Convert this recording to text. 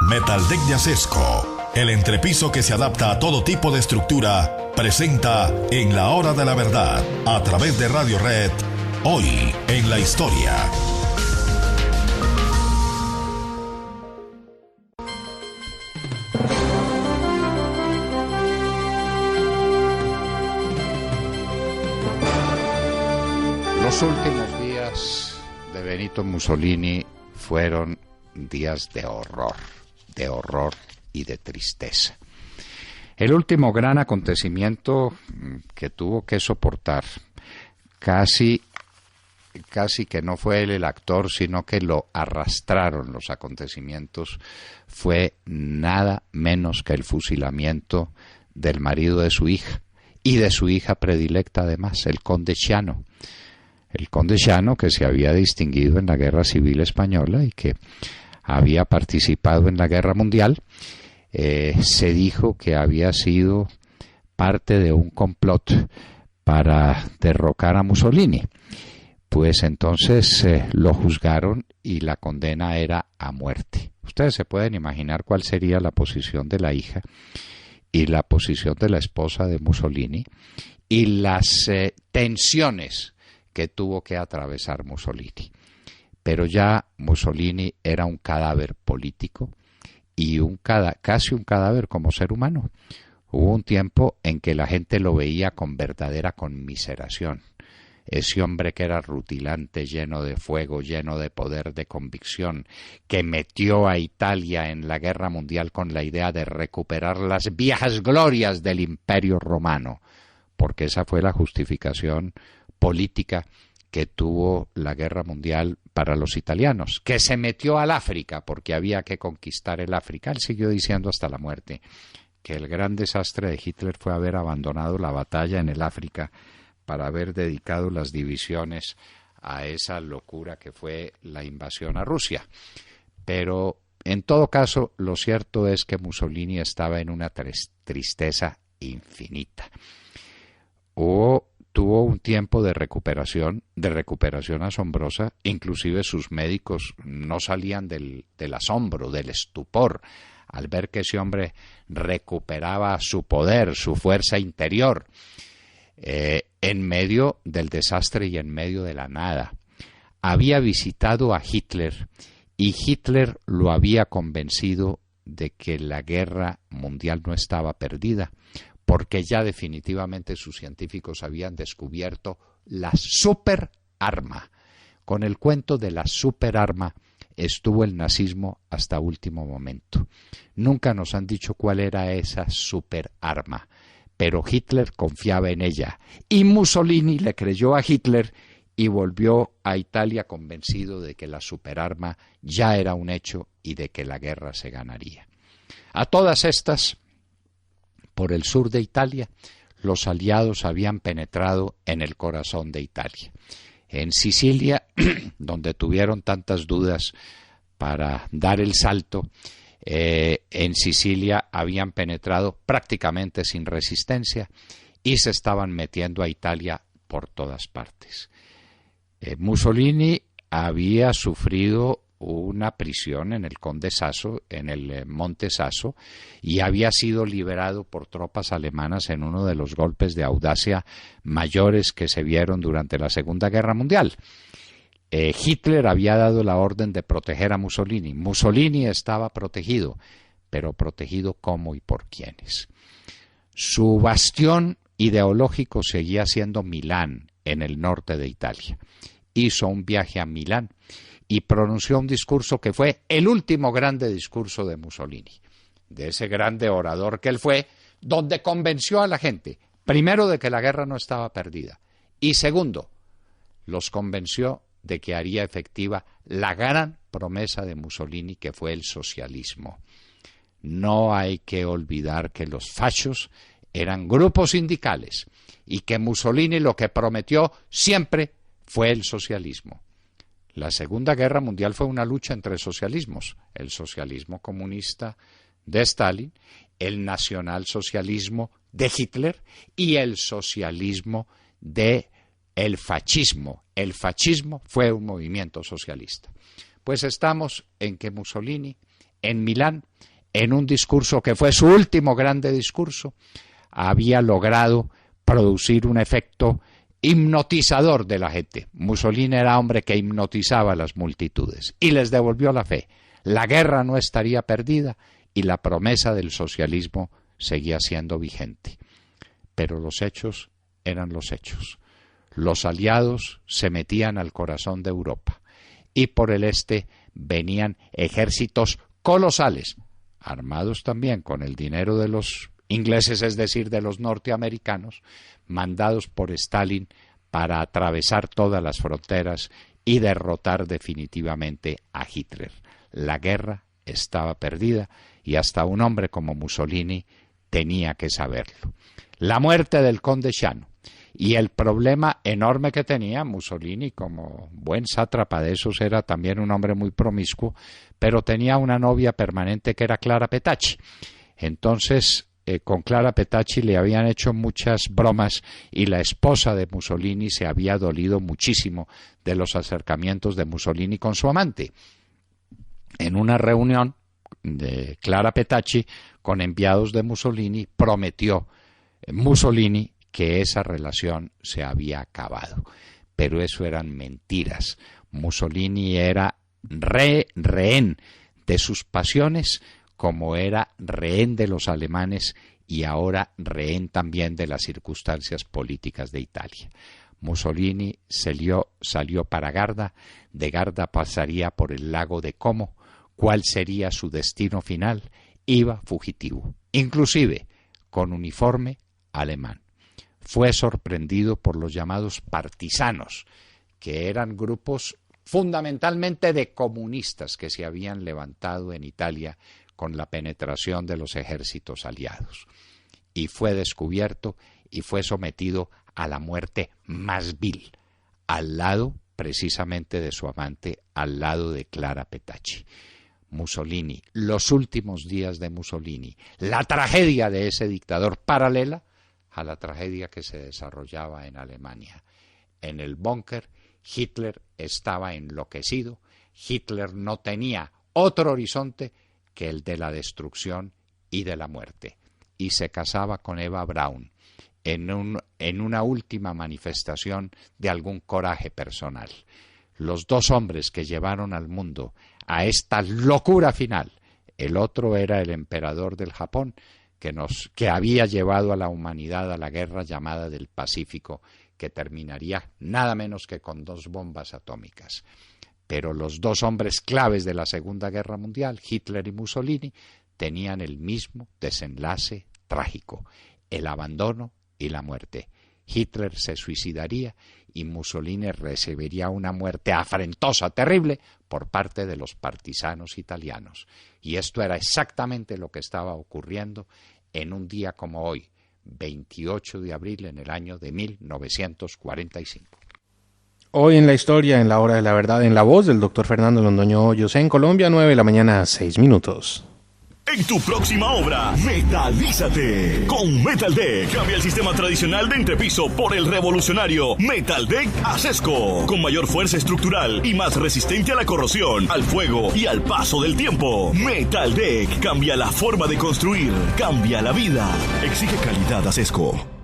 Metaldeck de Acesco, el entrepiso que se adapta a todo tipo de estructura, presenta En la Hora de la Verdad, a través de Radio Red, hoy en la historia. Los últimos días de Benito Mussolini fueron días de horror y de tristeza. El último gran acontecimiento que tuvo que soportar, casi que no fue él el actor, sino que lo arrastraron los acontecimientos, fue nada menos que el fusilamiento del marido de su hija, y de su hija predilecta además, el conde Ciano. El conde Ciano, que se había distinguido en la Guerra Civil Española y que había participado en la Guerra Mundial, se dijo que había sido parte de un complot para derrocar a Mussolini. Pues entonces lo juzgaron y la condena era a muerte. Ustedes se pueden imaginar cuál sería la posición de la hija y la posición de la esposa de Mussolini y las tensiones que tuvo que atravesar Mussolini. Pero ya Mussolini era un cadáver político y casi un cadáver como ser humano. Hubo un tiempo en que la gente lo veía con verdadera conmiseración. Ese hombre que era rutilante, lleno de fuego, lleno de poder, de convicción, que metió a Italia en la Guerra Mundial con la idea de recuperar las viejas glorias del Imperio Romano, porque esa fue la justificación política que tuvo la Guerra Mundial para los italianos, que se metió al África porque había que conquistar el África. Él siguió diciendo hasta la muerte que el gran desastre de Hitler fue haber abandonado la batalla en el África para haber dedicado las divisiones a esa locura que fue la invasión a Rusia. Pero en todo caso, lo cierto es que Mussolini estaba en una tristeza infinita. Tuvo un tiempo de recuperación asombrosa, inclusive sus médicos no salían del asombro, del estupor, al ver que ese hombre recuperaba su poder, su fuerza interior, en medio del desastre y en medio de la nada. Había visitado a Hitler y Hitler lo había convencido de que la guerra mundial no estaba perdida, porque ya definitivamente sus científicos habían descubierto la superarma. Con el cuento de la superarma estuvo el nazismo hasta último momento. Nunca nos han dicho cuál era esa superarma, pero Hitler confiaba en ella, y Mussolini le creyó a Hitler y volvió a Italia convencido de que la superarma ya era un hecho y de que la guerra se ganaría. A todas estas, por el sur de Italia, los aliados habían penetrado en el corazón de Italia. En Sicilia, donde tuvieron tantas dudas para dar el salto, en Sicilia habían penetrado prácticamente sin resistencia y se estaban metiendo a Italia por todas partes. Mussolini había sufrido una prisión en el Conde Sasso, en el Monte Sasso, y había sido liberado por tropas alemanas en uno de los golpes de audacia mayores que se vieron durante la Segunda Guerra Mundial. Hitler había dado la orden de proteger a Mussolini. Mussolini estaba protegido, pero protegido ¿cómo y por quiénes? Su bastión ideológico seguía siendo Milán, en el norte de Italia. Hizo un viaje a Milán y pronunció un discurso que fue el último grande discurso de Mussolini, de ese grande orador que él fue, donde convenció a la gente, primero, de que la guerra no estaba perdida, y segundo, los convenció de que haría efectiva la gran promesa de Mussolini, que fue el socialismo. No hay que olvidar que los fachos eran grupos sindicales y que Mussolini lo que prometió siempre fue el socialismo. La Segunda Guerra Mundial fue una lucha entre socialismos, el socialismo comunista de Stalin, el nacionalsocialismo de Hitler y el socialismo de el fascismo. El fascismo fue un movimiento socialista. Pues estamos en que Mussolini en Milán, en un discurso que fue su último grande discurso, había logrado producir un efecto hipnotizador de la gente. Mussolini era hombre que hipnotizaba a las multitudes y les devolvió la fe. La guerra no estaría perdida y la promesa del socialismo seguía siendo vigente. Pero los hechos eran los hechos. Los aliados se metían al corazón de Europa y por el este venían ejércitos colosales, armados también con el dinero de los ingleses, es decir, de los norteamericanos, mandados por Stalin para atravesar todas las fronteras y derrotar definitivamente a Hitler. La guerra estaba perdida y hasta un hombre como Mussolini tenía que saberlo. La muerte del conde Ciano y el problema enorme que tenía Mussolini como buen sátrapa de esos, era también un hombre muy promiscuo, pero tenía una novia permanente que era Clara Petacci. Entonces, con Clara Petacci le habían hecho muchas bromas y la esposa de Mussolini se había dolido muchísimo de los acercamientos de Mussolini con su amante. En una reunión de Clara Petacci con enviados de Mussolini, prometió Mussolini que esa relación se había acabado. Pero eso eran mentiras. Mussolini era rehén de sus pasiones, como era rehén de los alemanes y ahora rehén también de las circunstancias políticas de Italia. Mussolini salió para Garda, de Garda pasaría por el lago de Como. ¿Cuál sería su destino final? Iba fugitivo, inclusive con uniforme alemán. Fue sorprendido por los llamados partisanos, que eran grupos fundamentalmente de comunistas que se habían levantado en Italia con la penetración de los ejércitos aliados. Y fue descubierto y fue sometido a la muerte más vil, al lado precisamente de su amante, al lado de Clara Petacci. Mussolini, los últimos días de Mussolini, la tragedia de ese dictador paralela a la tragedia que se desarrollaba en Alemania. En el búnker, Hitler estaba enloquecido. Hitler no tenía otro horizonte que el de la destrucción y de la muerte. Y se casaba con Eva Braun en una última manifestación de algún coraje personal. Los dos hombres que llevaron al mundo a esta locura final, el otro era el emperador del Japón, que había llevado a la humanidad a la guerra llamada del Pacífico, que terminaría nada menos que con 2 bombas atómicas. Pero los dos hombres claves de la Segunda Guerra Mundial, Hitler y Mussolini, tenían el mismo desenlace trágico, el abandono y la muerte. Hitler se suicidaría y Mussolini recibiría una muerte afrentosa, terrible, por parte de los partisanos italianos. Y esto era exactamente lo que estaba ocurriendo en un día como hoy, 28 de abril en el año de 1945. Hoy en la historia, en la hora de la verdad, en la voz del doctor Fernando Londoño Hoyos, en Colombia, 9 de la mañana, 6 minutos. En tu próxima obra, metalízate. Con Metal Deck, cambia el sistema tradicional de entrepiso por el revolucionario Metal Deck Acesco. Con mayor fuerza estructural y más resistente a la corrosión, al fuego y al paso del tiempo. Metal Deck cambia la forma de construir, cambia la vida. Exige calidad Acesco.